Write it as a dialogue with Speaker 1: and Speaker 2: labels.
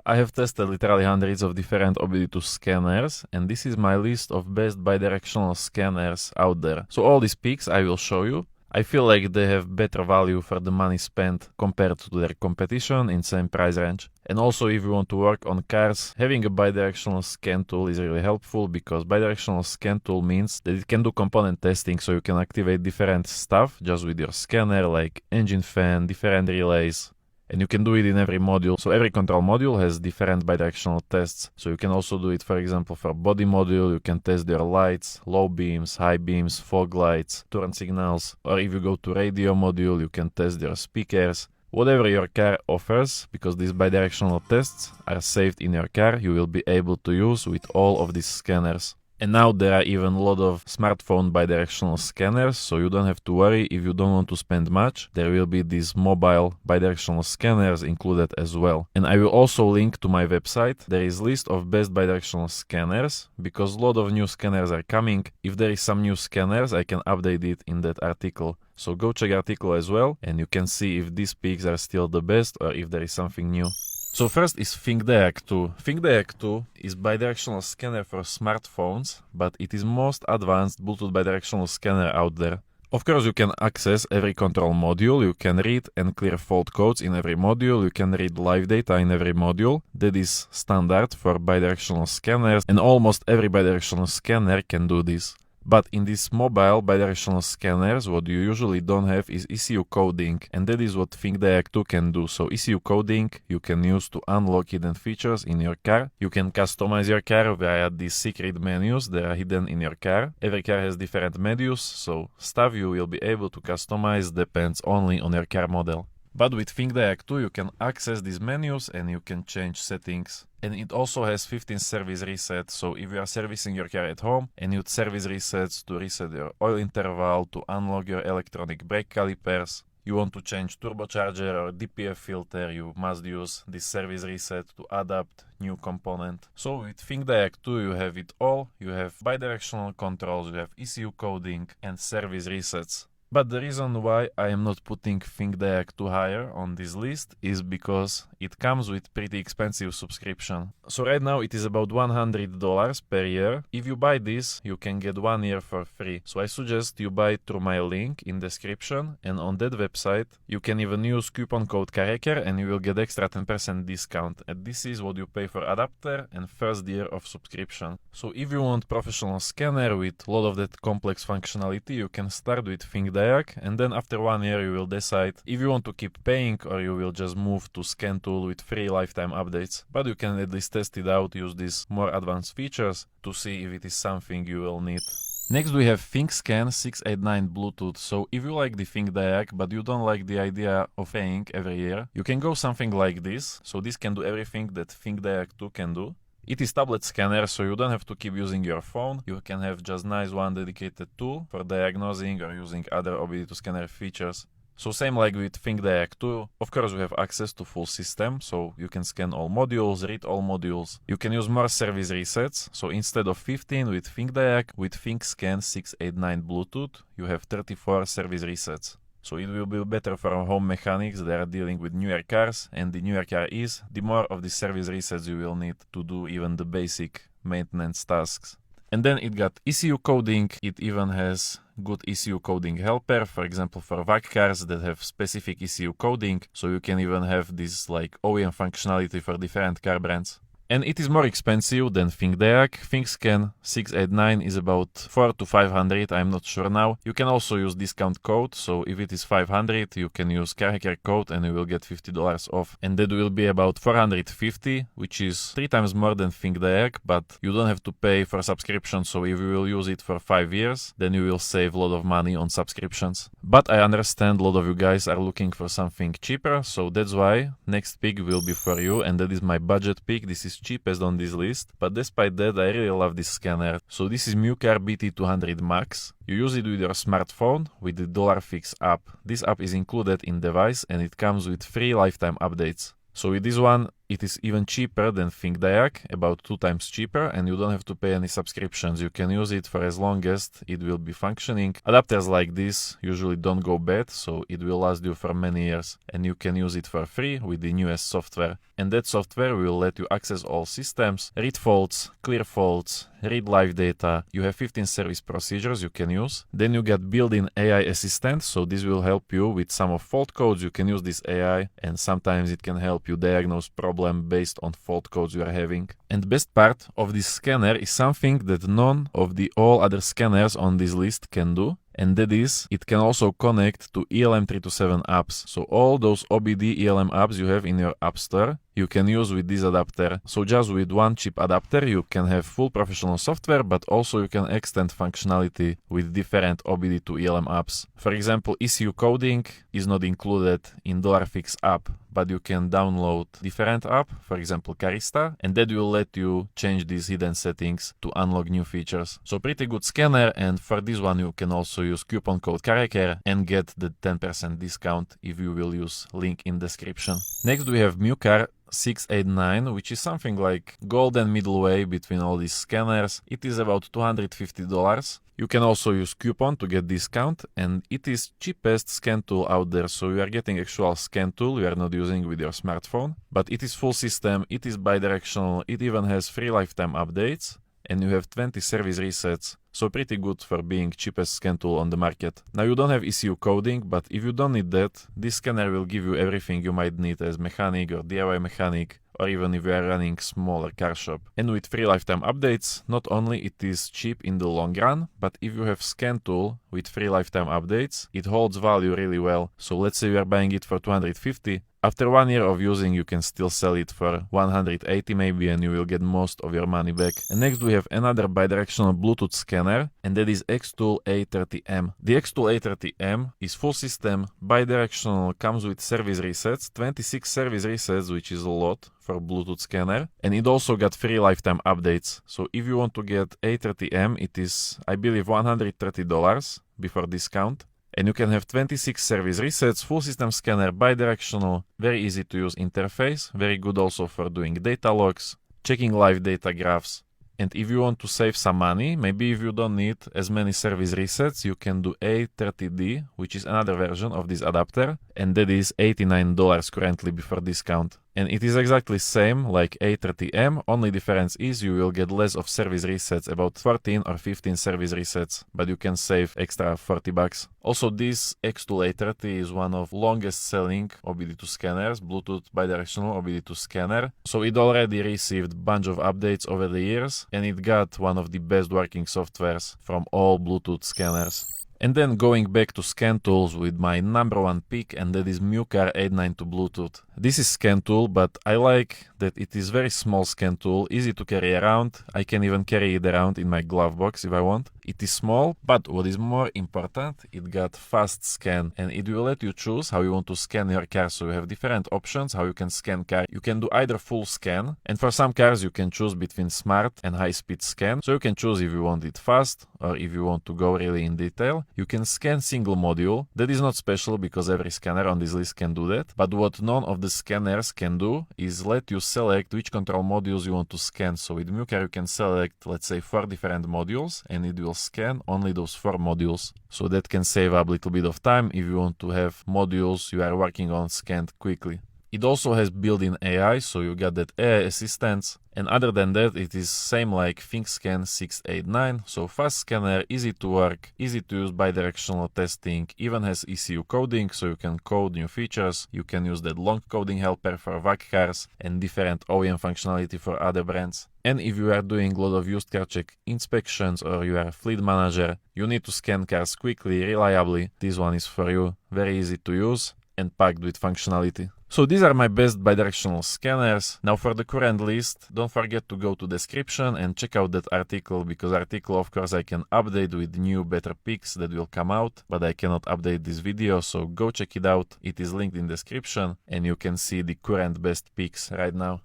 Speaker 1: I have tested literally hundreds of different OBD2 scanners, and this is my list of best bidirectional scanners out there. So all these picks I will show you. I feel like they have better value for the money spent compared to their competition in same price range. And also, if you want to work on cars, having a bidirectional scan tool is really helpful, because bidirectional scan tool means that it can do component testing, so you can activate different stuff just with your scanner, like engine fan, different relays. And you can do it in every module. So every control module has different bidirectional tests. So you can also do it, for example, for body module. You can test their lights, low beams, high beams, fog lights, turn signals. Or if you go to radio module, you can test their speakers. Whatever your car offers, because these bidirectional tests are saved in your car, you will be able to use with all of these scanners. And now there are even a lot of smartphone bidirectional scanners, so you don't have to worry if you don't want to spend much. There will be these mobile bidirectional scanners included as well. And I will also link to my website. There is a list of best bidirectional scanners, because a lot of new scanners are coming. If there is some new scanners, I can update it in that article. So go check the article as well, and you can see if these picks are still the best or if there is something new. So first is Thinkdiag 2. Thinkdiag 2 is bidirectional scanner for smartphones, but it is most advanced Bluetooth bidirectional scanner out there. Of course, you can access every control module, you can read and clear fault codes in every module, you can read live data in every module. That is standard for bidirectional scanners, and almost every bidirectional scanner can do this. But in these mobile bidirectional scanners, what you usually don't have is ECU coding, and that is what Thinkdiag 2 can do. So ECU coding you can use to unlock hidden features in your car. You can customize your car via these secret menus that are hidden in your car. Every car has different menus, so stuff you will be able to customize depends only on your car model. But with Thinkdiag 2 you can access these menus and you can change settings. And it also has 15 service resets, so if you are servicing your car at home and use service resets to reset your oil interval, to unlock your electronic brake calipers, you want to change turbocharger or DPF filter, you must use this service reset to adapt new component. So with Thinkdiag 2 you have it all. You have bidirectional controls, you have ECU coding and service resets. But the reason why I am not putting Thinkdiag 2 higher on this list is because it comes with pretty expensive subscription. So right now it is about $100 per year. If you buy this, you can get 1 year for free. So I suggest you buy it through my link in description, and on that website you can even use coupon code KAREKER and you will get extra 10% discount. And this is what you pay for adapter and first year of subscription. So if you want professional scanner with a lot of that complex functionality, you can start with Thinkdiag, and then after 1 year you will decide if you want to keep paying or you will just move to Scan Tool with free lifetime updates. But you can at least test it out, use these more advanced features to see if it is something you will need. Next we have Thinkscan 689 Bluetooth. So if you like the Thinkdiag but you don't like the idea of paying every year, you can go something like this. So this can do everything that Thinkdiag 2 can do. It is tablet scanner, so you don't have to keep using your phone. You can have just nice one dedicated tool for diagnosing or using other OBD2 scanner features. So same like with Thinkdiag 2, of course we have access to full system, so you can scan all modules, read all modules. You can use more service resets, so instead of 15 with Thinkdiag, with Thinkscan 689 Bluetooth, you have 34 service resets. So it will be better for home mechanics that are dealing with newer cars, and the newer car is, the more of the service resets you will need to do even the basic maintenance tasks. And then it got ECU coding. It even has good ECU coding helper, for example for VAC cars that have specific ECU coding, so you can even have this like OEM functionality for different car brands. And it is more expensive than Thinkdiag. Thinkscan 689 is about 400 to 500, I'm not sure now. You can also use discount code, so if it is 500, you can use KAREKER code and you will get $50 off. And that will be about 450, which is 3 times more than Thinkdiag, but you don't have to pay for subscription, so if you will use it for 5 years, then you will save a lot of money on subscriptions. But I understand a lot of you guys are looking for something cheaper, so that's why next pick will be for you, and that is my budget pick. This is cheapest on this list, but despite that I really love this scanner. So this is Mukar BT200 Max. You use it with your smartphone with the $Fix app. This app is included in device and it comes with free lifetime updates. So with this one it is even cheaper than Thinkdiag, about 2 times cheaper, and you don't have to pay any subscriptions. You can use it for as long as it will be functioning. Adapters like this usually don't go bad, so it will last you for many years, and you can use it for free with the newest software. And that software will let you access all systems, read faults, clear faults, read live data. You have 15 service procedures you can use. Then you get built-in AI assistant, so this will help you with some of fault codes. You can use this AI, and sometimes it can help you diagnose problem based on fault codes you are having. And the best part of this scanner is something that none of the all other scanners on this list can do. And that is, it can also connect to ELM327 apps. So all those OBD ELM apps you have in your app store, you can use with this adapter. So just with one chip adapter, you can have full professional software, but also you can extend functionality with different OBD2 ELM apps. For example, ECU coding is not included in $Fix app, but you can download different app, for example Carista, and that will let you change these hidden settings to unlock new features. So pretty good scanner, and for this one you can also use coupon code KAREKER and get the 10% discount if you will use link in description. Next we have Mukar 689, which is something like golden middle way between all these scanners. It is about $250. You can also use coupon to get discount, and it is cheapest scan tool out there, so you are getting actual scan tool you are not using with your smartphone. But it is full system, it is bi-directional, it even has free lifetime updates, and you have 20 service resets, so pretty good for being cheapest scan tool on the market. Now you don't have ECU coding, but if you don't need that, this scanner will give you everything you might need as mechanic or DIY mechanic, or even if you are running smaller car shop. And with free lifetime updates, not only it is cheap in the long run, but if you have scan tool with free lifetime updates, it holds value really well. So let's say you are buying it for $250. After 1 year of using, you can still sell it for $180 maybe, and you will get most of your money back. And next we have another bidirectional Bluetooth scanner, and that is Xtool A30M. The Xtool A30M is full system, bidirectional, comes with service resets, 26 service resets, which is a lot for Bluetooth scanner, and it also got free lifetime updates. So if you want to get A30M, it is, I believe, $130 before discount. And you can have 26 service resets, full system scanner, bidirectional, very easy to use interface, very good also for doing data logs, checking live data graphs. And if you want to save some money, maybe if you don't need as many service resets, you can do A30D, which is another version of this adapter, and that is $89 currently before discount. And it is exactly same like A30M, only difference is you will get less of service resets, about 14 or 15 service resets, but you can save extra $40. Also, this Xtool A30 is one of longest selling OBD2 scanners, Bluetooth bidirectional OBD2 scanner. So it already received bunch of updates over the years, and it got one of the best working softwares from all Bluetooth scanners. And then going back to scan tools with my number one pick, and that is Mukar 892 Bluetooth. This is scan tool, but I like that it is very small scan tool, easy to carry around. I can even carry it around in my glove box if I want. It is small, but what is more important, it got fast scan, and it will let you choose how you want to scan your car. So you have different options how you can scan car. You can do either full scan, and for some cars you can choose between smart and high speed scan. So you can choose if you want it fast or if you want to go really in detail. You can scan single module. That is not special because every scanner on this list can do that. But what none of the scanners can do is let you select which control modules you want to scan. So with Mukar you can select, let's say, 4 different modules, and it will scan only those 4 modules. So that can save up a little bit of time if you want to have modules you are working on scanned quickly. It also has built-in AI, so you got that AI assistance. And other than that, it is same like Thinkscan 689, so fast scanner, easy to work, easy to use bidirectional testing, even has ECU coding, so you can code new features. You can use that long coding helper for VAC cars and different OEM functionality for other brands. And if you are doing a lot of used car check inspections or you are a fleet manager, you need to scan cars quickly, reliably. This one is for you, very easy to use and packed with functionality. So these are my best bidirectional scanners. Now for the current list, don't forget to go to description and check out that article, because article of course I can update with new better picks that will come out, but I cannot update this video, so go check it out. It is linked in description and you can see the current best picks right now.